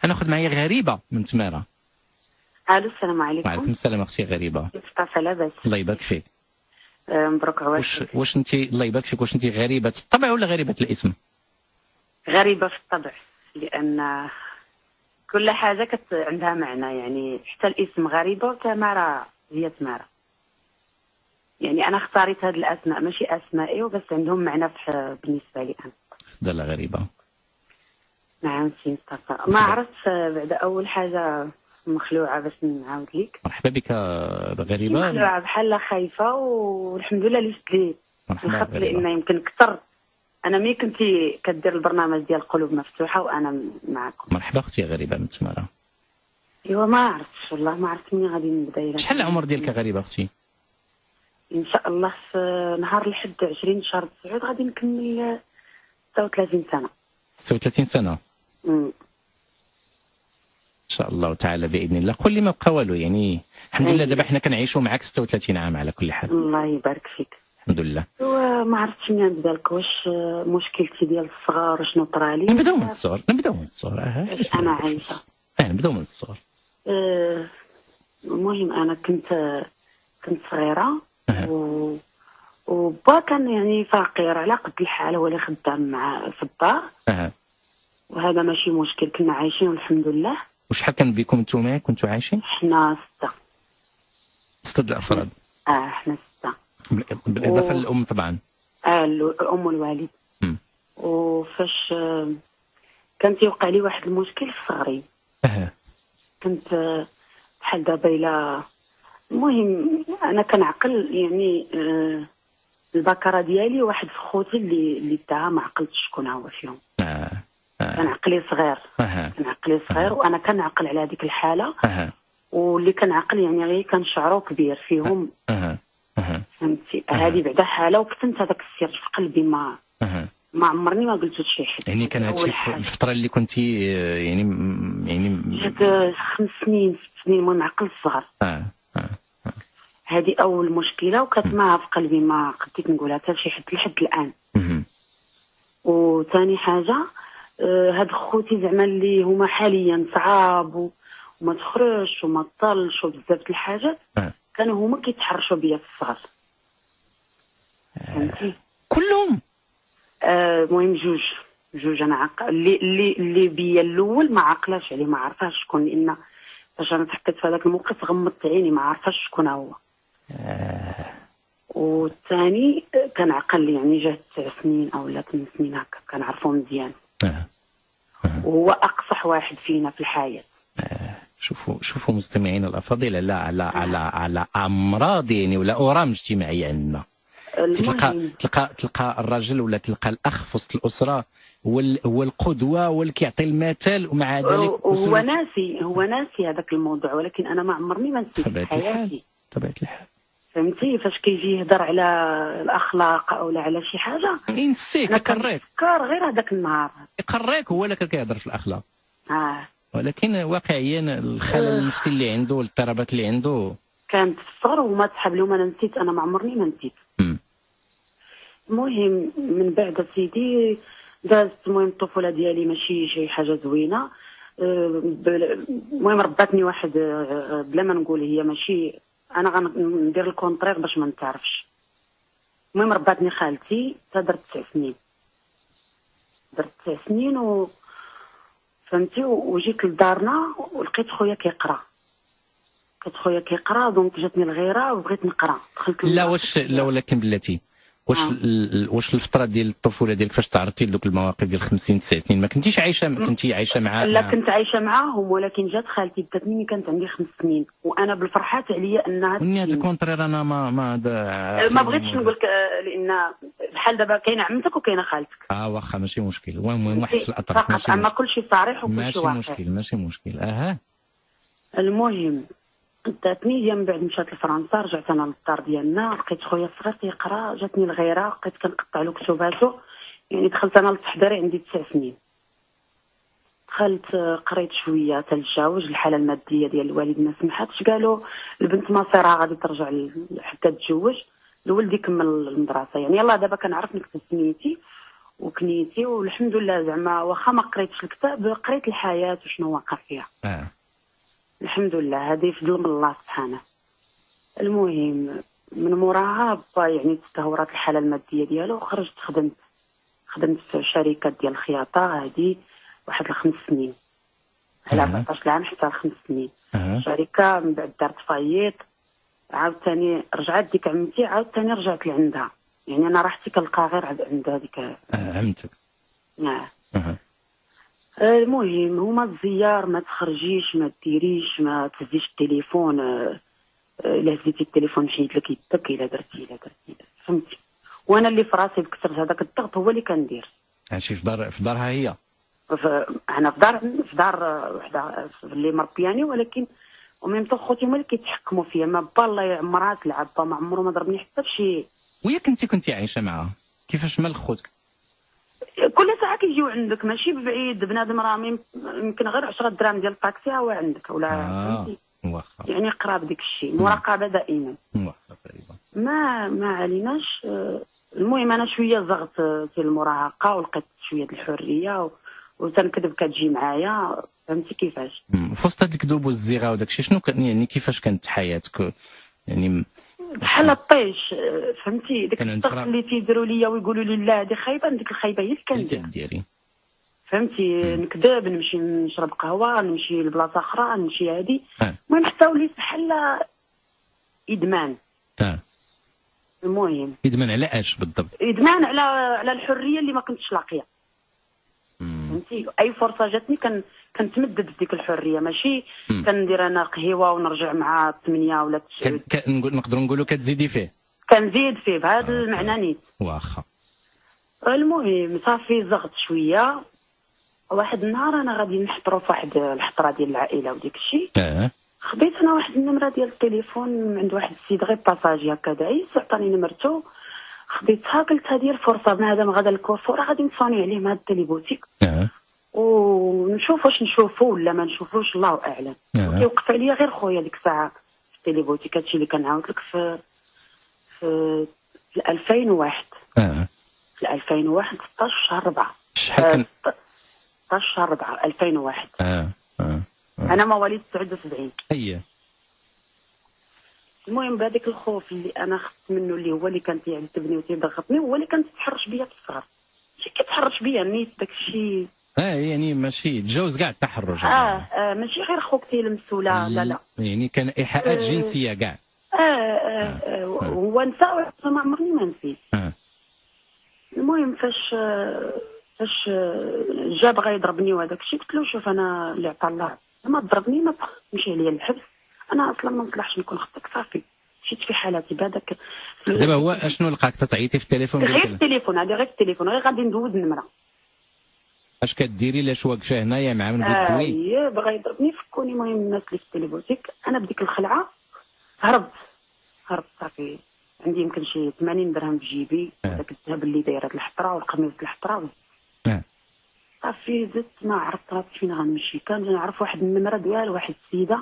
ناخذ معايا غريبه من تماره. الو السلام عليكم. وعليكم السلام اختي غريبه. مصطفى لاباس؟ الله يبارك فيك. مبروك عواشك. واش انت الله يبارك فيك، واش انت غريبه الطبع ولا غريبه الاسم؟ غريبه في الطبع، لان كل حاجه عندها معنى، يعني حتى الاسم غريبه وتمارا هي تمارا. يعني انا اختاريت هذه الاسماء ماشي اسمائي وبس عندهم معنى بالنسبه لي انا. لا غريبه. نعم سي مصطفى. ما عرفت بعد اول حاجه مخلوعه باش نعاود لك. مرحبا بك غريبه. مخلوعه بحال خايفه والحمد لله اللي شفت لي الخط، لان يمكن كثر انا ملي كنتي كدير البرنامج ديال القلوب مفتوحه وانا معكم. مرحبا اختي غريبه من تماره. ايوا ما عرفتش والله، ما عرفت منين غادي نبدا. شحال العمر ديالك غريبه اختي؟ ان شاء الله في نهار الحد 20 شهر 9 غادي نكمل 36 سنه. 36 سنه ان شاء الله تعالى باذن الله. قول لي ما بقى والو، يعني الحمد لله دابا حنا كنعيشوا معاك 36 عام على كل حال. الله يبارك فيك. الحمد لله. وما عرفتش منين نبدا لك، واش مشكلتي ديال الصغار شنو طرالي؟ نبداو من الصغر. انا عايشه. نبداو من الصغر. المهم انا كنت صغيره وبا كان يعني فقير على قد الحال، هو اللي خدام مع في الدار. وهذا ماشي مشكل، كنا عايشين والحمد لله. وشحال كان بكم نتوما كنتوا عايشين؟ حنا 6. 6 الافراد. حنا 6 بالاضافه للام طبعا. الام والوالد. وفاش كان تيوقع لي واحد المشكل في صغري. كنت بحال دابا الى المهم انا كنعقل، يعني البكره ديالي واحد في خوتي اللي داها ما عقلتش شكون هو فيهم. كان عقلي صغير. كان عقلي صغير وانا كنعقل على هذيك الحاله. واللي كنعقل يعني غير كان شعره كبير فيهم. فهمتي هذه بعدا حاله، وكتمت هذاك السر في قلبي، ما عمرني ما قلت لشي حد. يعني كان هادشي الفتره اللي كنتي يعني جات 5 سنين 6 سنين، المهم عقل الصغر. هذه اول مشكله وكتماها في قلبي، ما قديت نقولها حتى لشي حد لحد الان. وثاني حاجه هاد خوتي زعما اللي هما حاليا صعاب وما تخرجش وما تطلش وبزاف د الحاجات، كانوا هما كيتحرشوا بيا في الصغر. فهمتي كلهم. المهم جوج انا عاقل اللي بيا الاول ما عاقلاش عليه، ما عرفاش شكون، لان فاش انا تحطيت في هذاك الموقف غمضت عيني ما عرفاش شكون هو. والثاني كان عقل، يعني جات 9 سنين او 8 سنين هكا، كنعرفو مزيان. وهو اقصح واحد فينا في الحياه. شوفوا مستمعين الافاضل، على امراض يعني ولا اورام اجتماعيه عندنا. تلقى الرجل ولا تلقى الاخ في وسط الاسره هو القدوه، هو اللي كيعطي المثل، ومع ذلك هو ناسي هذاك الموضوع، ولكن انا ما عمرني ما نسيت في حياتي. طبيعه الحال. فهمتي فاش كيجي يهضر على الاخلاق او على شي حاجه ينسيك، يقريك. كار غير هذاك النهار يقريك، هو اللي كيهضر في الاخلاق. ولكن واقعيا الخلل النفسي اللي عنده والاضطرابات اللي عنده كانت في الصغر وما تسحب لهم. انا نسيت، انا ما عمرني ما نسيت. المهم من بعد سيدي دازت، المهم الطفوله ديالي ماشي شي حاجه زوينه. المهم رباتني واحد بلا ما نقول، هي ماشي انا غندير الكونطرير باش ما نتعرفش. المهم رباتني خالتي درت 9 سنين. درت 9 سنين فهمتي. وجيت لدارنا ولقيت خويا كيقرا. دونك جاتني الغيره وبغيت نقرا، دخلت. لا ولكن بلاتي واش الفتره ديال الطفوله ديالك فاش تعرضتي لذوك المواقف ديال 50 9 سنين ما كنتيش عايشه مع؟ لا كنت عايشه معاهم، ولكن جات خالتي داتني ملي كانت عندي 5 سنين، وانا بالفرحات عليا انها وني هذا الكونترير. انا ما بغيتش نقول لك، لان بحال دابا كاينه عمتك وكاينه خالتك. واخا ماشي مشكل، المهم واحد في الاطراف ماشي اما كلشي صريح وكلشي واقع. ماشي مشكل. المهم داتني، من بعد مشات لفرنسا، رجعت انا للدار ديالنا، لقيت خويا الصغير تيقرا، جاتني الغيره، بقيت كنقطع له كتباتو. يعني دخلت انا للتحضيري عندي 9 سنين. دخلت قريت شويه تلجاوج، الحاله الماديه ديال الوالد ما سمحتش، قالوا البنت مصيرها غادي ترجع حتى تتزوج، الولد يكمل المدرسه. يعني يلاه دابا كنعرف نكتب سميتي وكنيتي، والحمد لله زعما واخا ما قريتش الكتاب قريت الحياه وشنو واقع فيها. الحمد لله، هذه فضل من الله سبحانه. المهم من موراها يعني تدهورات الحاله الماديه ديالو، وخرجت خدمت في شركه ديال الخياطه هذه واحد 5 سنين، على 14 عام حتى 5 سنين. شركه من بعد دارت فايت، عاوتاني رجعت ديك عمتي، عاوتاني رجعت لعندها، يعني انا راحتي كنلقى غير عند هذيك عمتك. المهم هما الزيار، ما تخرجيش، ما ديريش، ما تهزيش التليفون، الا هزيتي التليفون حيد لك يدك، الا درتي فهمتي. وانا اللي في راسي بكثرت هذاك الضغط هو اللي كندير. هادشي في دارها هي؟ انا في دار وحده اللي مربياني، ولكن وميم طو خوتي هما اللي كيتحكموا فيا. ما با الله يعمرها تلعب، با ما عمره ما ضربني حتى بشي. ويا كنتي عايشه معاها كيفاش مال خوتك؟ كل ساعه كيجيو عندك، ماشي بعيد، بنادم راه يمكن غير 10 دراهم ديال الطاكسي هو عندك، ولا فهمتي. يعني قراب ديك الشيء، مراقبه دائما. ما عليناش. المهم انا شويه زغت في المراهقه، ولقيت شويه الحريه وتنكذب كتجي معايا، فهمتي كيفاش. في وسط هاد الكذوب والزيغه وداك الشيء شنو كان، يعني كيفاش كانت حياتك؟ يعني بحال الطيش، فهمتي. ديك الضغط اللي تيديروا ليا ويقولوا لي لا هذه خايبه، ديك الخايبه هي اللي كندير، فهمتي. نكذب، نمشي نشرب قهوه، نمشي لبلاصه اخرى، نمشي هادي. المهم حتى وليت بحال ادمان. المهم ادمان على اش بالضبط؟ ادمان على الحريه اللي ما كنتش لاقيه، فهمتي. اي فرصه جاتني كنتمدد في ديك الحريه، ماشي كندير انا قهوه ونرجع مع 8 ولا 9. نقدروا نقولوا كتزيدي فيه؟ كنزيد فيه بهذا المعنى نيت. واخا. المهم صافي زغت شويه. واحد النهار انا غادي نحضروا في واحد الحضره ديال العائله وديك الشيء. خديت انا واحد النمره ديال التليفون من عند واحد السيد غير باساجي هكا دايس، عطاني نمرته، خديتها، قلت هذه الفرصه، بنادم غدا الكوفور غادي نصوني عليه مع التليبوتيك ونشوف واش نشوفوا ولا ما نشوفوش، الله اعلم. وكيوقف عليا غير خويا ديك الساعه في التليبوتيك. هادشي اللي كنعاود لك في 2001. في 2001 16 شهر 4. شحال 16 شهر 4 2001. انا مواليد 79. اييه. المهم بهذاك الخوف اللي انا خفت منه، اللي هو اللي كان تيعذبني وتيضغطني، هو اللي كان تتحرش بيا في الصغر. ماشي كيتحرش بيا نيت داك الشيء. يعني ماشي تجاوز كاع التحرش. ماشي غير خوك تيلمس ولا لا. يعني كان ايحاءات جنسيه كاع. هو نساء ما عمرني ما نسيت. المهم فاش جا بغا يضربني وهذاك الشيء، قلت له شوف انا اللي عطا الله ما تضربني ما تمشي عليا للحبس، انا اصلا ما نصلحش نكون خطك، صافي مشيت في حالتي بهذاك. دابا هو اشنو لقاك تعيطي في التليفون؟ غير التليفون هذه، غير التليفون، غير غادي ندوز النمره. اش كديري لاش واقفه هنايا مع من بدوي؟ بغا يضربني، فكوني. المهم الناس اللي في التليبوتيك، انا بديك الخلعه هربت صافي. عندي يمكن شي 80 درهم في جيبي، داك الذهب اللي دايره الحطره والقميص الحطره. صافي زدت ما عرفت راسي فين غنمشي. كان نعرف واحد النمره ديال واحد السيده،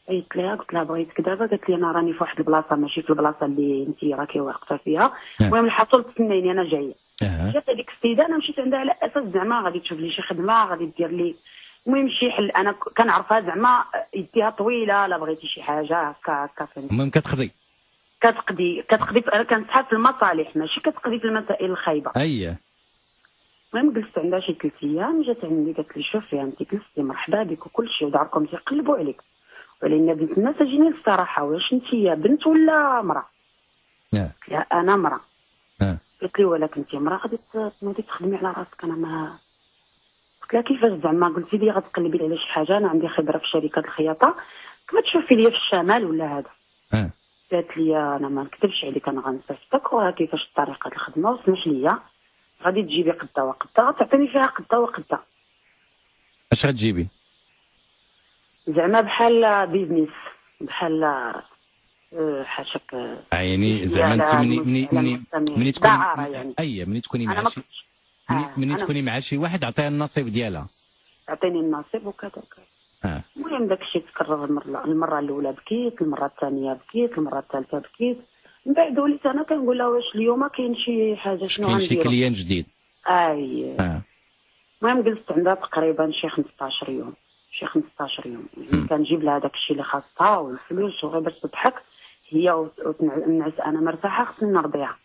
عيطت لها قلت لها بغيتك دابا، قالت لي انا راني في واحد البلاصه ماشي في البلاصه اللي انت راكي واقفه فيها. المهم الحصول تسنيني انا جايه. جات هذيك السيده، انا مشيت عندها على اساس زعما غادي تشوف لي شي خدمه، غادي دير لي المهم شي حل. انا كنعرفها زعما يديها طويله، لا بغيتي شي حاجه هكا فهمتي. المهم كتقضي انا كنسحب في المصالح، ماشي كتقضي في المسائل الخايبه. اييه. المهم جلست عندها شي 3 ايام، جات عندي قالت لي شوفي انت جلستي مرحبا بك وكل شيء، وداركم تيقلبوا عليك، ولكن بنت الناس اجيني للصراحه، واش انت بنت ولا مراه؟ لا انا مراه. قالت لي ولكن انت مراه غادي تنوضي تخدمي على راسك. انا ما قلت لها كيفاش زعما؟ قلتي لي غتقلبي على شي حاجه، انا عندي خبره في شركه الخياطه، كما تشوفي لي في الشمال ولا هذا. قالت لي انا ما نكذبش عليك، انا غنصيفطك، وراه كيفاش طريقه الخدمه، وسمح لي غادي تجيبي قده وقده، تعطيني فيها قده وقده. اش غتجيبي؟ زعما بحال بيزنس، بحال حاشاك. يعني زعما انت مني تكوني يعني. مني تكوني مع شي مني تكوني مع شي واحد عطيها النصيب ديالها. عطيني النصيب وكذا. المهم داك الشيء تكرر المره الاولى بكيت، المره الثانيه بكيت، المره الثالثه بكيت. من بعد وليت انا كنقول لها واش اليوم كاين شي حاجه، شنو غندير؟ كاين شي كليان جديد. المهم جلست عندها تقريبا شي 15 يوم يعني كنجيب لها داك الشيء اللي خاصها والفلوس وغير باش تضحك هي وتنعس انا مرتاحه، خصني نرضيها.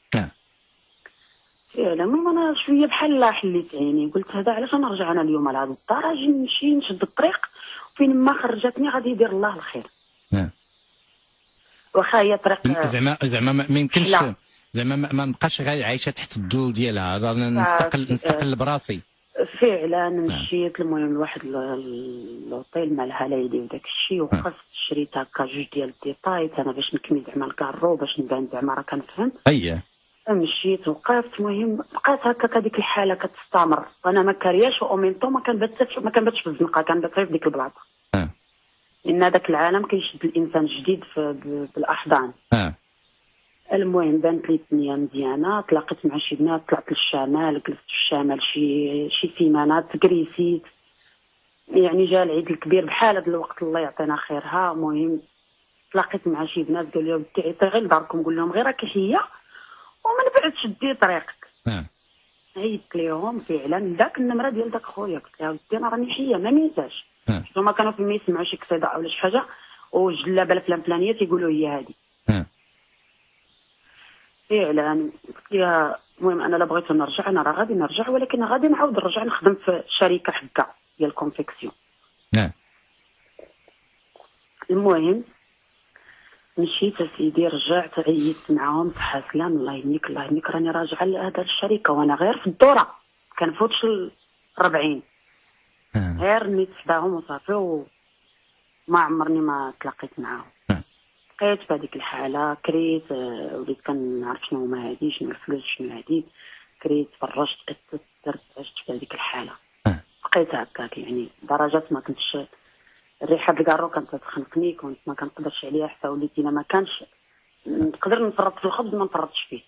فعلا انا شويه بحال حليت عيني، قلت هذا علاش نرجع انا اليوم لهذا الدار، اجي نمشي نشد الطريق فين ما خرجتني غادي يدير الله الخير. واخا هي طريق زعما ما يمكنش، زعما ما نبقاش غير عايشه تحت الظل ديالها، نستقل براسي. فعلا مشيت المهم لواحد لوطيل مع الهلايلي وداك الشيء، وقفت شريت هكا جوج ديال الديطايت انا باش نكمل زعما الكارو باش نبان زعما راه كنفهم. مشيت وقفت، المهم بقات هكا هذيك الحاله كتستمر، وانا ما كارياش وميمطو ما كنباتش في الزنقه، كنبات غير في ديك البلاصه. لان هذاك العالم كيشد الانسان جديد بالاحضان. المهم بانت لي الدنيا مزيانه، تلاقيت مع شي بنات، طلعت للشمال، جلست في الشمال شي سيمانات، كريسيت يعني جا العيد الكبير بحال هذا الوقت الله يعطينا خيرها. المهم تلاقيت مع شي بنات قالوا لي ودي عيطي غير لداركم، قول لهم غير راكي هي ومن بعد شدي طريقك. عيطت ليهم فعلا داك النمره ديال داك خويا، قلت لها ودي انا راني حيه ما ميتاش. هما كانوا فين ما يسمعوا شي قصيده ولا شي حاجه وجلابه الفلان فلانيه تيقولوا هي هذه. فعلا قلت لها المهم انا لا بغيت نرجع، انا راه غادي نرجع، ولكن غادي نعاود نرجع نخدم في شركه حكا ديال الكونفيكسيون. المهم مشيت سيدي، رجعت عيطت معاهم، صحا سلام الله يهنيك الله يهنيك راني راجعه لهذا الشركه وانا غير في الدوره كنفوتش 40 غير نيت حداهم وصافي، وما عمرني ما تلاقيت معاهم. بقيت في هذيك الحاله، كريت وليت كنعرف شنو هما هادي، شنو الفلوس شنو هادي، كريت فرجت درت عشت في هذيك الحاله. بقيت هكاك يعني درجات ما كنتش، الريحه ديال الكارو كانت تخنقني، كنت ما كنقدرش عليها حتى وليت ما كانش نقدر نفرط في الخبز ما نفرطش فيه.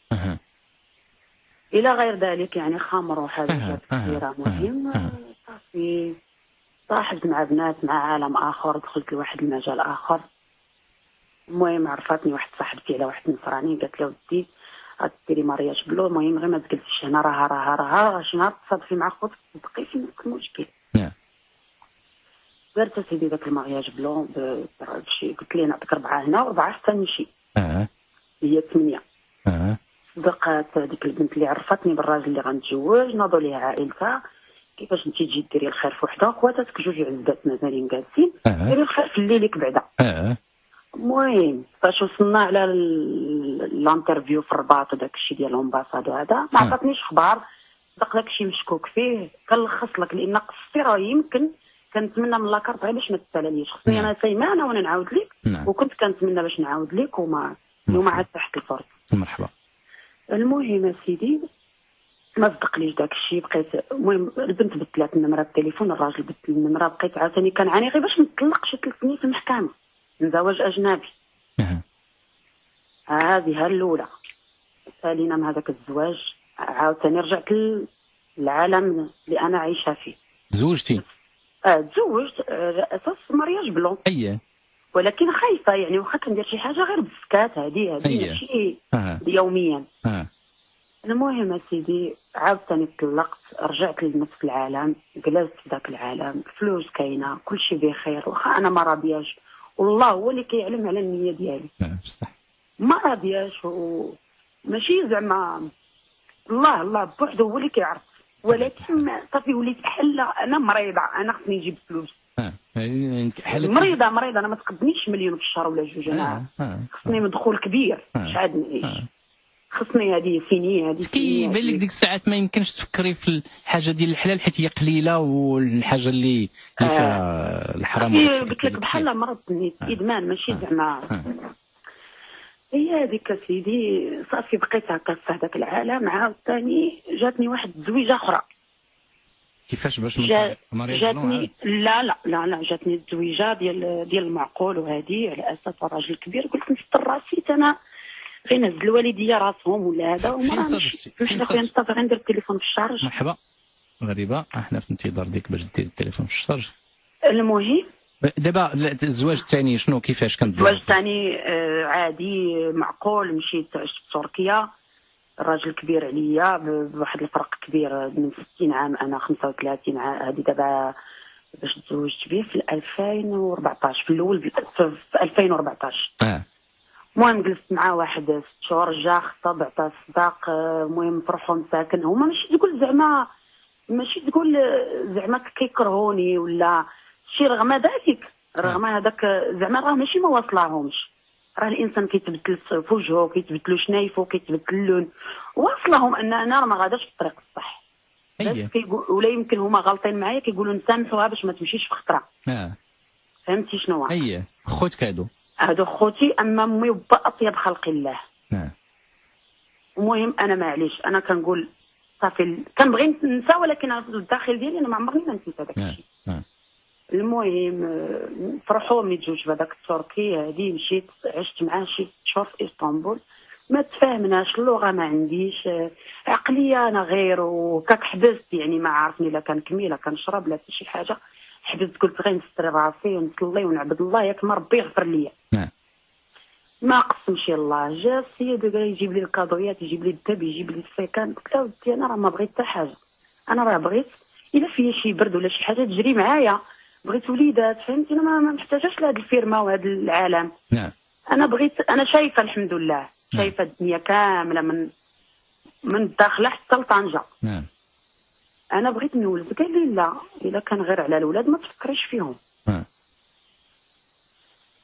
الى غير ذلك يعني خمر وحاجات كثيره. مهم صافي صاحبت مع بنات مع عالم اخر، دخلت لواحد المجال اخر. المهم عرفتني واحد صاحبتي على واحد النصراني، قالت له ودي غديري مارياج بلو، المهم غير ما تجلسيش هنا راه شي نهار تصادفي مع خوتك تبقي في نفس المشكل. درت سيدي داك المارياج بلون بشي، قلت ليه نعطيك 4 هنا و4 حتى نمشي. هي 8. صدقات ديك البنت اللي عرفتني بالراجل اللي غنتزوج، ناضوا ليها عائلتها كيفاش انت تجي ديري الخير في وحده، خواتاتك جوج عزات مازالين جالسين، ديري الخير في الليلك بعدا. المهم فاش وصلنا على الانترفيو في الرباط وداك الشيء ديال الامباساد وهذا ما عطاتنيش خبار، صدق داك الشيء مشكوك فيه، كنلخص لك لان قصتي راه يمكن كنتمنى من لاكارت غير باش ما تسالانيش، خصني انا سيمانه وانا نعاود لك. وكنت كنتمنى باش نعاود لك وما عاد تحت الفرصه. مرحبا. المهم سيدي ما صدقليش داك الشيء، بقيت المهم البنت بدلات النمره التليفون، الراجل بدل النمره، بقيت عاوتاني كنعاني غير باش نطلق شي 3 سنين في المحكمه نزواج اجنبي. هذه الاولى سالينا من هذاك الزواج، عاوتاني رجعت للعالم اللي انا عايشه فيه. تزوجتي؟ تزوجت اساس مارياج بلون. ولكن خايفه يعني واخا كندير شي حاجه غير بالسكات، هذه ماشي يوميا. المهم سيدي عاوتاني طلقت، رجعت لنفس العالم، جلست في ذاك العالم، الفلوس كاينه، كل شيء بخير، واخا انا ما راضياش، والله هو اللي كيعلم على النيه ديالي. بصح ما راضياش ماشي زعما الله بوحده هو اللي كيعرف، ولكن صافي وليت بحال انا مريضه، انا خصني نجيب فلوس. مريضه انا ما تقدنيش مليون في الشهر ولا 2، انا خصني مدخول كبير باش عاد نعيش، خصني هذه سينيه هذه. كيبان لك ديك الساعات ما يمكنش تفكري في الحاجه ديال الحلال حيت هي قليله، والحاجه اللي فيها الحرام قلت لك بحال مرض ادمان ماشي زعما. هي هذيك سيدي صافي بقيت هكا في هذاك العالم. عاوتاني جاتني واحد الزويجه اخرى. كيفاش باش جاتني لا جاتني الزويجه ديال المعقول وهذه على اساس راجل كبير. قلت نفطر راسي انا غير نهز الوالديه راسهم ولا هذا وما نحن خويا نتفق ندير التليفون في الشارج. مرحبا غريبه، احنا في انتظار ديك باش دير التليفون في الشارج. المهم دابا الزواج الثاني شنو كيفاش كان؟ الزواج الثاني عادي معقول، مشيت عشت في تركيا الراجل كبير عليا بواحد الفرق كبير، من 60 عام انا 35 عام. هذه دابا باش تزوجت به في 2014 في الاول في 2014. المهم جلست معاه واحد 6 شهور، جا خطب عطاه الصداق. المهم فرحوا مساكن. هما ماشي تقول زعما كيكرهوني ولا شي، رغم ذلك رغم هذاك زعما راه ماشي ما واصلاهمش. راه الانسان كيتبدل في وجهه، كيتبدلوا شنايفو، كيتبدل اللون. واصلهم ان انا راه ما غاداش في الطريق الصح. ولا يمكن هما غالطين معايا كيقولوا نسامحوها باش ما تمشيش في خطره. فهمتي شنو؟ خوتك هادو خوتي، اما امي وبا اطيب خلق الله. المهم انا معليش، انا كنقول صافي كنبغي ننسى، ولكن في الداخل ديالي انا ما عمرني ما نسيت هذاك الشيء. المهم فرحوا ملي تزوج بهذاك التركي. هادي مشيت عشت معاه شي 6 شهور في اسطنبول. ما تفاهمناش، اللغه ما عنديش، عقليه انا غير، وكاك حبست يعني ما عرفني لا كنكمل لا كنشرب لا حتى شي حاجه. حبست قلت غير نستر راسي ونصلي ونعبد الله، ياك ما ربي يغفر ليا. ما قسمش الله. جا السيد قال يجيب لي الكادويات، يجيب لي الذهب، يجيب لي السكان. قلت له ودي انا راه ما بغيت حتى حاجه، انا راه بغيت الا فيا شي برد ولا شي حاجه تجري معايا، بغيت وليدات. فهمتي؟ انا ما محتاجاش لهاد الفيرما وهذا العالم. انا بغيت، انا شايفه الحمد لله، شايفه الدنيا كامله من الداخله حتى لطنجه. انا بغيت نولد. قال لي لا، الا كان غير على الاولاد ما تفكريش فيهم.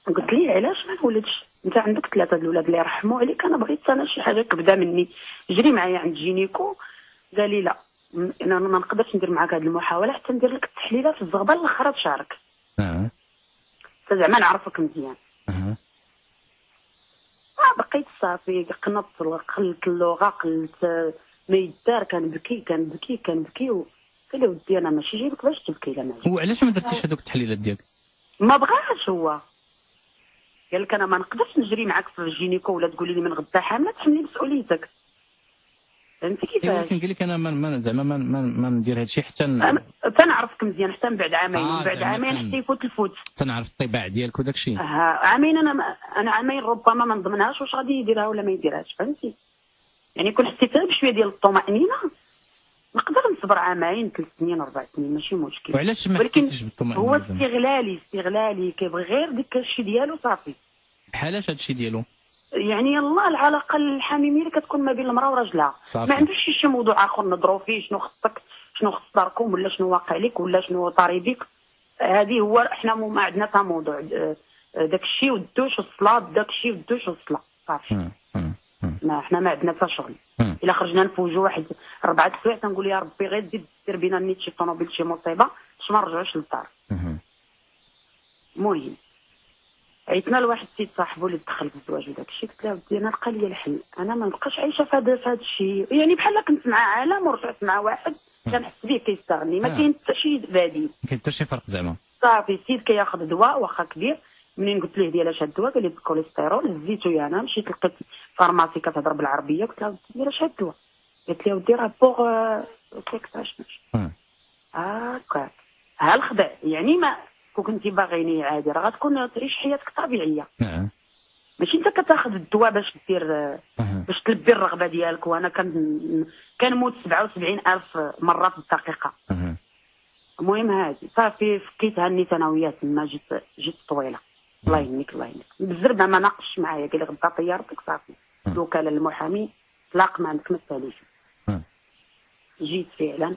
قلت لي علاش ما نولدش؟ انت عندك 3 الاولاد اللي يرحموا عليك، انا بغيت انا شي حاجه كبدا مني. جري معايا عند جينيكو، قال لي لا، انا ما نقدرش ندير معاك هذه المحاوله حتى ندير لك التحليله في الزغبه اللي خرج شعرك. زعما نعرفك مزيان. بقيت صافي قنطت، قلت اللغه، قلت ما يدار. كنبكي. قال لي ودي انا ماشي جايبك باش تبكي. لا ماشي. وعلاش ما درتيش هذوك التحليلات ديالك؟ ما بغاش هو. قال لك انا ما نقدرش نجري معاك في الجينيكو ولا تقولي لي من غدا حامله تحملي مسؤوليتك. فهمتي كيفاش؟ ولكن قال لك انا ما ندير هذا الشيء حتى تنعرفك مزيان حتى من بعد عامين. من بعد عامين حتى يفوت الفوت تنعرف الطباع ديالك وداك الشيء. عامين. انا عامين ربما ما نضمنهاش واش غادي يديرها ولا ما يديرهاش. فهمتي؟ يعني كون حسيت بشويه ديال الطمانينه نقدر نصبر عامين 3 سنين 4 سنين ماشي مشكل. وعلاش ما حسيتيش بالطمانينه؟ هو استغلالي كيبغي غير ديك الشيء ديالو صافي. بحالاش هذا الشيء ديالو؟ يعني يلاه العلاقه الحميميه اللي كتكون ما بين المراه وراجلها. ما عندوش شي موضوع اخر نضروا فيه، شنو خصك، شنو خص داركم، ولا شنو واقع لك، ولا شنو طاري بك. هذه هو احنا ما عندنا تا موضوع داك الشيء والدوش والصلاه، داك الشيء والدوش والصلاه صافي. ما احنا ما عندنا حتى شغل. الا خرجنا نفوجوا واحد 4 سوايع تنقول يا ربي غير تزيد دير بينا نيت شي طوموبيل شي مصيبه باش ما نرجعوش للدار. المهم عيطنا لواحد السيد صاحبو اللي دخل في الزواج وداك الشيء. قلت له ودي انا لقى لي الحل، انا ما نبقاش عايشه في هذا الشيء. يعني بحال كنت مع عالم ورجعت مع واحد كنحس به كيستغني. ما كاين حتى شي بديل، ما كاين حتى شي فرق زعما. صافي السيد كياخذ دواء واخا كبير. منين قلت له ديال اش هاد الدواء؟ قال لي الكوليسترول. هزيتو انا مشيت لقيت فارماسي كتهضر بالعربيه. قلت لها ديال اش هاد الدواء؟ قالت لي ودي راه بوغ كيكساش ماشي هكاك. ها الخدع يعني ما كنتي باغيني عادي راه غتكون تعيش حياتك طبيعيه. ماشي انت كتاخذ الدواء باش دير باش تلبي الرغبه ديالك. وانا كنموت 77,000 مره في الدقيقه. المهم هادي صافي فكيتها النيت انا وياه تما. جيت طويله. الله يهنيك الله يهنيك. بالزربه ما ناقشش معايا. قال لي غدا طيارتك صافي الوكاله المحامي طلاق ما عندك ما تساليش. جيت فعلا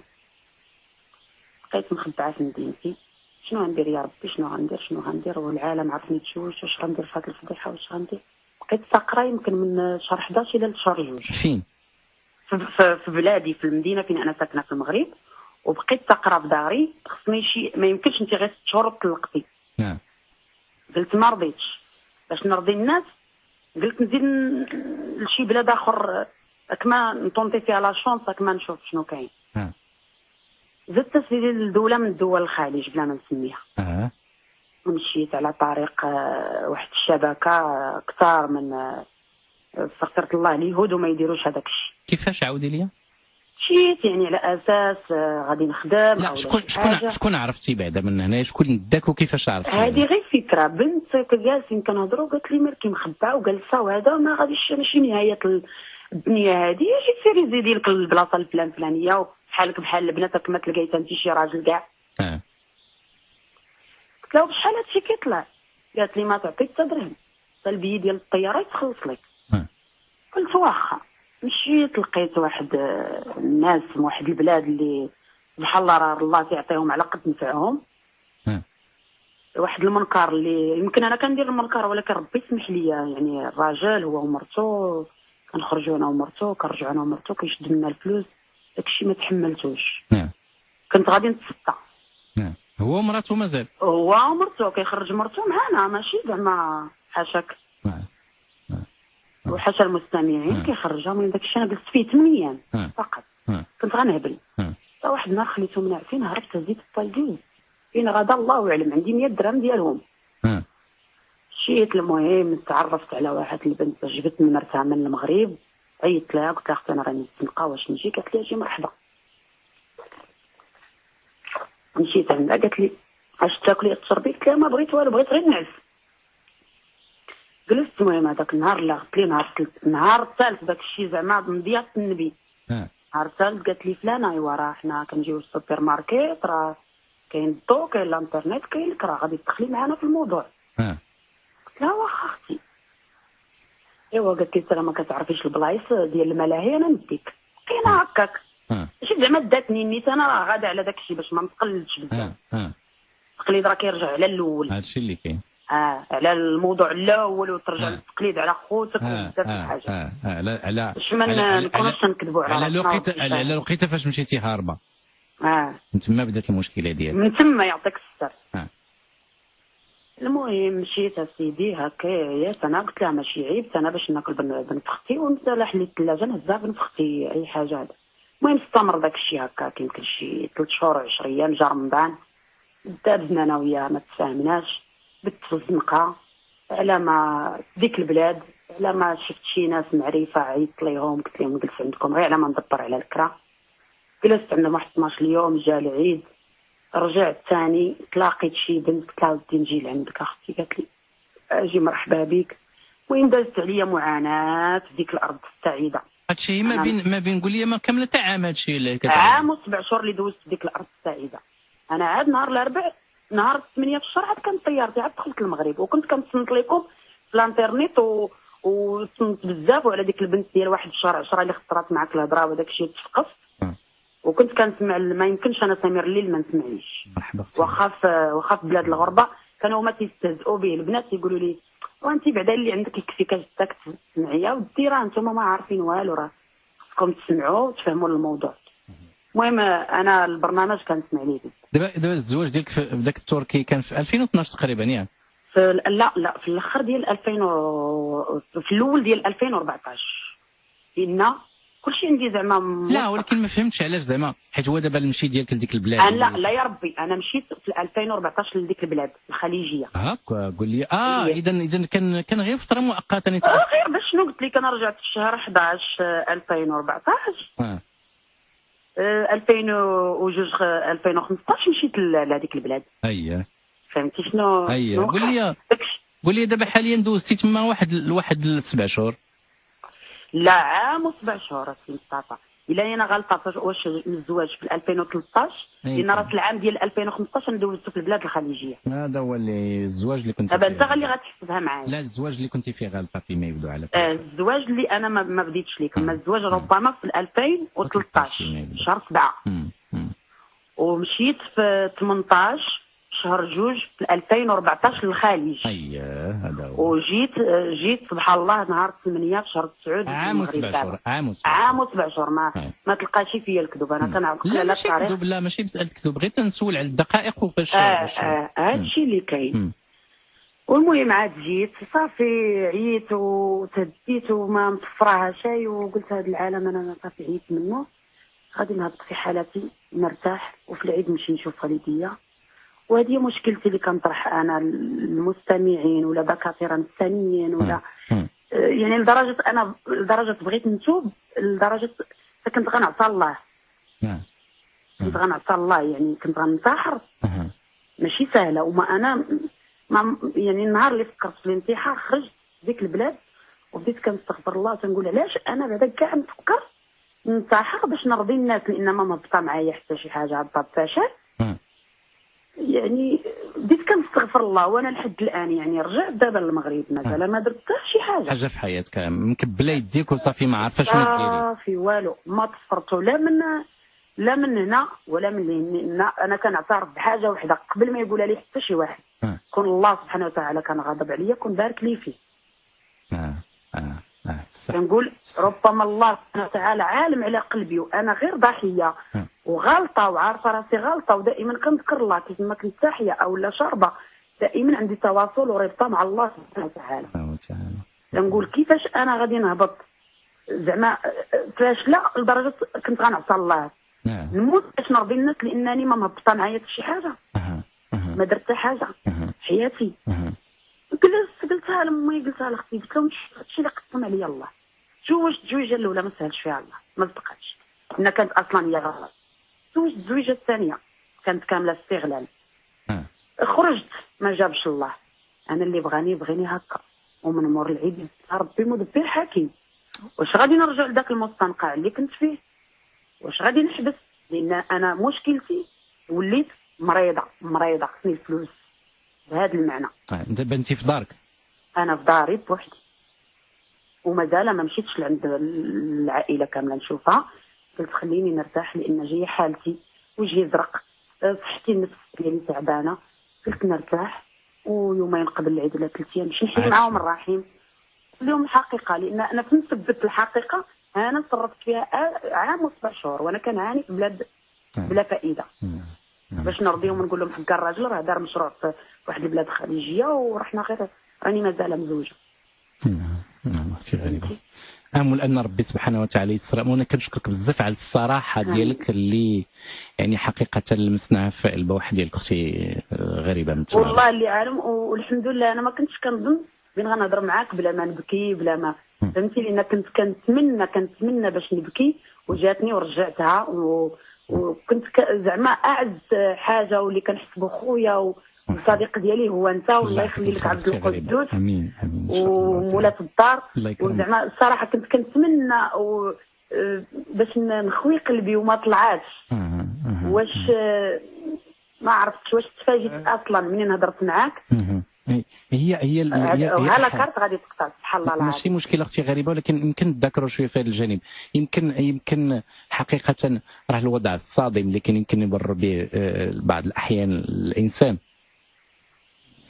بقيت مخبعه في مدينتي. شنو غندير يا ربي؟ شنو غندير والعالم عرفني تشوش. واش غندير في هاد الفضيحه؟ واش غندير؟ بقيت ساقره يمكن من شهر 11 الى شهر 2. فين؟ في بلادي في المدينه فين انا ساكنه في المغرب. وبقيت ساقره في داري. خصني شي ما يمكنش انت غير 6 شهور طلقتي. قلت ما رضيتش باش نرضي الناس. قلت نزيد لشي بلاد اخر كما نطونطي فيها لا شونس كما نشوف شنو كاين. زدت سيدي لدوله من دول الخليج بلا ما نسميها. مشيت على طريق واحد الشبكه كثار من استغفرت الله اليهود وما يديروش هذاك الشيء. كيفاش عاودي ليا؟ مشيت يعني على اساس غادي نخدم. لا شكون عرفتي بعدا من هنا؟ شكون داك وكيفاش عرفتي؟ هذه غير فكره. بنت جالسين كنهضروا قالت لي مالكي مخبعه وجالسه وهذا ما غاديش ماشي نهايه الدنيا هذه اجي سيري زيدي لك البلاصه الفلانيه وبحالك بحال البنات ما تلقايت انت شي راجل كاع. قلت لها بشحال هادشي كيطلع؟ قالت لي ما تعطيك حتى درهم، حتى البي ديال الطياره يتخلص لك. قلت واخا. مشيت لقيت واحد الناس من واحد البلاد اللي بحال الله يعطيهم على قد نفعهم. واحد المنكر اللي يمكن انا كندير المنكر ولكن ربي يسمح لي، يعني الراجل هو ومرته كنخرجوا انا ومرته كنرجعوا انا ومرته كيشد منا الفلوس، داكشي ما تحملتوش. كنت غادي نتسطى. هو ومراته مازال؟ هو ومرته كيخرج مرته معانا، ماشي زعما حاشاك وحاشا المستمعين كيخرجها من داكشي. انا جلست فيه 8 ايام فقط، كنت غنهبل. حتى واحد النهار خليته من عفين، هربت هزيت الطالقين فين غدا الله اعلم، عندي 100 درهم ديالهم. مشيت المهم تعرفت على واحد البنت، جبت من مرتها من المغرب، عيطت لها قلت لها اختي انا راني نتنقى واش نجي؟ قالت لي اجي مرحبا. مشيت عندها قالت لي اش تاكلي تشربي؟ قلت لها ما بغيت والو، بغيت غير نعس. جلست المهم هذاك النهار لا قلت لي نهار الثالث داك الشيء زعما مضيعة النبي. نهار الثالث قالت لي فلانه ايوا راه حنا كنجيو للسوبر ماركت، راه كاين الضو كاين الانترنت كاين لك، راه غادي تدخلي معنا في الموضوع. قلت لها واخا اختي. ايوا قالت لي ترى ما كتعرفيش البلايص ديال الملاهي، انا نديك كاينه هكاك. ماشي زعما داتني نيت انا راه غادا على داك الشيء باش ما نتقلدش بزاف. التقليد راه كيرجع على الاول، هادشي اللي كاين. على الموضوع الاول وترجع للتقليد على خوتك وبزاف د الحاجات. على باش ما نكونوش نكذبوا على لقيتها فاش مشيتي هاربه. من تما بدات المشكله ديالك. من تما يعطيك الستر. المهم مشيت اسيدي هكا، انا قلت لها ماشي عيب انا باش ناكل بنت اختي، ونزل حليت الثلاجه نهزها بنت اختي اي حاجه هذا. المهم استمر داك الشيء هكا يمكن شي 3 شهور 10 ايام، جا رمضان دابزنا انا وياه ما تفاهمناش، بت في الزنقه على ما ديك البلاد، على ما شفت شي ناس معرفه عيطت ليهم قلت لهم جلس عندكم غير على ما ندبر على الكرا. جلست عندهم واحد 12 يوم، جا العيد رجعت ثاني تلاقيت شي بنت قلت لها ودي نجي لعندك اختي، قالت لي اجي مرحبا بك. وين دازت عليا معاناه في ديك الارض السعيده. هادشي ما بين قول لي ما كامله تاع عام هادشي اللي عام و7 شهور اللي دوزت في ديك الارض السعيده. انا عاد نهار الاربع نهار 8 في الشهر عاد كانت طيارتي عاد دخلت المغرب، وكنت كنتصنت لكم في الانترنت وتصنت بزاف وعلى ديك البنت ديال واحد الشهر 10 اللي خطرات معاك الهضره وداك الشيء تفقصت. وكنت كنسمع ما يمكنش انا سمير الليل ما نسمعليش. واخا في بلاد الغربه كانوا هما تيستهزئوا به البنات، يقولوا لي وانت بعدا اللي عندك يكفيك جدك تسمعيها ودي، راه نتوما ما عارفين والو، راه خصكم تسمعوا وتفهموا الموضوع. المهم انا البرنامج كنسمع ليه. دابا الزواج ديالك في داك التركي كان في 2012 تقريبا ياك؟ لا في الاخر ديال 2000 في الاول ديال 2014 لان كلشي عندي زعما. لا ولكن ما فهمتش علاش زعما، حيت هو دابا المشي ديالك لديك البلاد. لا يا ربي انا مشيت في 2014 لديك البلاد الخليجيه. هاكا قول لي اذا كان غير فتره مؤقته غير باش شنو قلت لك، انا رجعت في شهر 11 2014 2015 مشيت لهذيك البلاد. اييه فهمتي شنو؟ قول لي دابا حاليا دوزتي تما واحد 7 شهور. لا عام و7 شهور سي مصطفى، الا انا غلطت واش الزواج في 2013 لان راس العام ديال 2015 انا دوزته في البلاد الخليجيه. هذا هو اللي الزواج اللي كنت دابا انت غير اللي غتحسبها معايا. لا الزواج اللي كنتي فيه غلطه فيما يبدو على الزواج اللي انا ما بديتش ليك، اما الزواج ربما في 2013 شهر 7 ومشيت في 18 شهر 2 في 2014 للخليج. اييه هذا هو. وجيت سبحان الله نهار 8 في شهر 9 عام و7 شهور. عام و7 شهور ما تلقاش فيا الكذوب. انا كنعرف لا ماشي كذوب، لا ماشي مساله كذوب، غير تنسول على الدقائق وفاش هادشي اللي كاين. والمهم عاد جيت صافي عييت وتهديت وما مصفراها شيء، وقلت هذا العالم انا صافي عييت منه، غادي نهبط في حالتي نرتاح وفي العيد نمشي نشوف والديا. وهذه مشكلتي اللي كنطرح انا المستمعين ولا دكاتره نفسانيين ولا يعني لدرجه بغيت نتوب، لدرجه كنت غنعصى الله. كنت غنعصى الله، يعني كنت غننتحر. ماشي سهله. وما انا يعني النهار اللي فكرت في الانتحار خرجت ديك البلاد وبديت كنستغفر الله تنقول علاش انا بعدا كاع نفكر ننتحر باش نرضي الناس، لان ما مهبطه معايا حتى شي حاجه عبط فشل. يعني بديت كنستغفر الله وانا لحد الان يعني رجعت دابا للمغرب مازال ما درت حتى شي حاجه في حياتك مكبله يديك وصافي ما عارفه شنو ديري. صافي والو، ما تصفرت لا من هنا ولا من هنا. انا كنعترف بحاجه وحده قبل ما يقولها لي حتى شي واحد، كون الله سبحانه وتعالى كان غاضب عليا كون بارك لي فيه. كنقول ربما الله سبحانه وتعالى عالم على قلبي وانا غير ضحيه وغلطه وعارفه راسي غلطه، ودائما كنذكر الله كيف ما كنت ساحيه او لا شاربه، دائما عندي تواصل وربطه مع الله سبحانه وتعالى. كنقول كيفاش انا غادي نهبط زعما فاشله لدرجه كنت غنعصى الله، نموت باش نرضي الناس لانني ما مهبطه معايا حتى شي حاجه، ما درت حتى حاجه حياتي. قلتها لامي قلتها لاختي، قلت لهم هادشي اللي قسم عليا الله. تزوجت الزويجه الاولى ما سهلش فيها الله، ما صدقتش لان كانت اصلا هي غلط. تزوجت الزويجه الثانيه كانت كامله استغلال. خرجت ما جابش الله، انا اللي بغاني هكا، ومن مور العيد ربي مدبر حكيم. واش غادي نرجع لذاك المستنقع اللي كنت فيه؟ واش غادي نحبس؟ لان انا مشكلتي وليت مريضه خصني الفلوس بهذا المعنى. انت بنتي في دارك؟ انا في داري بوحدي ومازال ما مشيتش لعند العائله كامله نشوفها. قلت خليني نرتاح لان جايه حالتي وجهي زرق، صحتي النفس ديالي تعبانه. قلت نرتاح، ويومين قبل العيد ولا 3 ايام مشيت معاهم الرحيم اليوم الحقيقه، لان انا فين ثبت الحقيقه انا صرفت فيها عام و7 شهور وانا كنعاني في بلاد بلا فائده باش نرضيهم ونقول لهم حق الراجل راه دار مشروع في واحد البلاد خليجيه ورحنا غير راني مازال مزوجه. اختي غريبه. امل ان ربي سبحانه وتعالى يسر. وانا كنشكرك بزاف على الصراحه ديالك اللي يعني حقيقه لمسناها في البوح ديالك اختي غريبه من تمام. والله اللي عالم، والحمد لله انا ما كنتش كنظن بين غنهضر معاك بلا ما نبكي بلا ما فهمتي، لان كنت كنتمنى باش نبكي وجاتني ورجعتها، وكنت زعما اعز حاجه واللي كنحسبو خويا والصديق ديالي هو انت، والله يخلي لك عبد القدوس. امين ومولات الدار. وزعما الصراحه كنت كنتمنى باش نخوي قلبي وما طلعاتش. واش ما عرفتش واش تفاجئت اصلا منين هضرت معاك. هي وهلا كارت غادي تقطع سبحان الله العظيم. ماشي مشكله اختي غريبه، ولكن يمكن نذكروا شويه في هذا الجانب. يمكن حقيقه راه الوضع الصادم اللي كان يمكن يمر به بعض الاحيان الانسان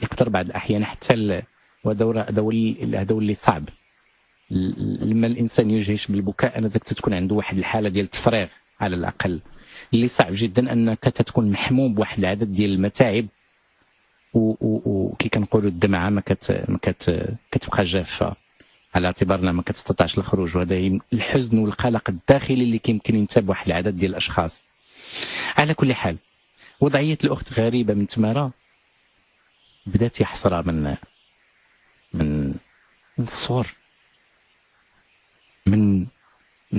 يقدر بعض الاحيان حتى هذا اللي صعب لما الانسان يجهش بالبكاء انذاك تكون عنده واحد الحاله ديال التفريغ على الاقل، اللي صعب جدا انك تكون محموم بواحد العدد ديال المتاعب وكي كنقولوا الدمعه ما كتبقى جافه على اعتبار انها ما كتستطيعش الخروج. وهذا الحزن والقلق الداخلي اللي كيمكن ينتاب واحد العدد ديال الاشخاص. على كل حال وضعيه الاخت غريبه من تماره بدات يحصرها من الصور، من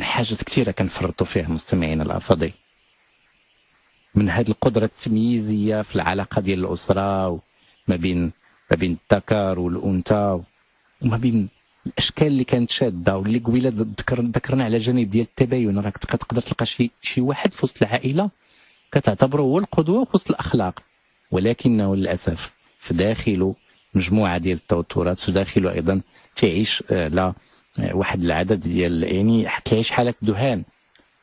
حاجات كثيره كنفرطوا فيها مستمعينا الافاضل، من هذه القدره التمييزيه في العلاقه ديال الاسره وما بين الذكر والانثى وما بين الاشكال اللي كانت شاده واللي قبيله ذكرنا على جانب ديال التباين. راك تقدر تلقى شي واحد في وسط العائله كتعتبره هو القدوه في وسط الاخلاق، ولكنه للاسف في داخله مجموعه ديال التوترات، في داخله ايضا تعيش على واحد العدد ديال يعني كيعيش حاله ذهان،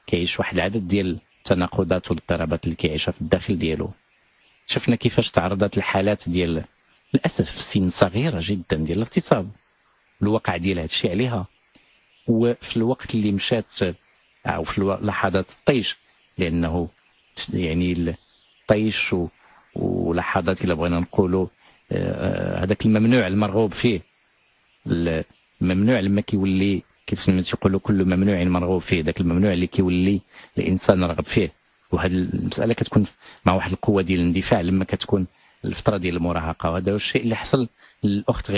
كيعيش واحد العدد ديال التناقضات والاضطرابات اللي كيعيشها في الداخل ديالو. شفنا كيفاش تعرضت الحالات ديال للاسف في سن صغيره جدا ديال الاغتصاب، الواقع ديال هذا الشيء عليها. وفي الوقت اللي مشات او في لحظات الطيش، لانه يعني الطيش ولحظات الا بغينا نقولوا هذاك الممنوع المرغوب فيه، الممنوع لما كيولي كيف ما تيقولوا كل ممنوع مرغوب فيه، ذاك الممنوع اللي كيولي الانسان رغب فيه. وهذه المساله كتكون مع واحد القوه ديال الاندفاع لما كتكون الفتره ديال المراهقه، وهذا هو الشيء اللي حصل للاخت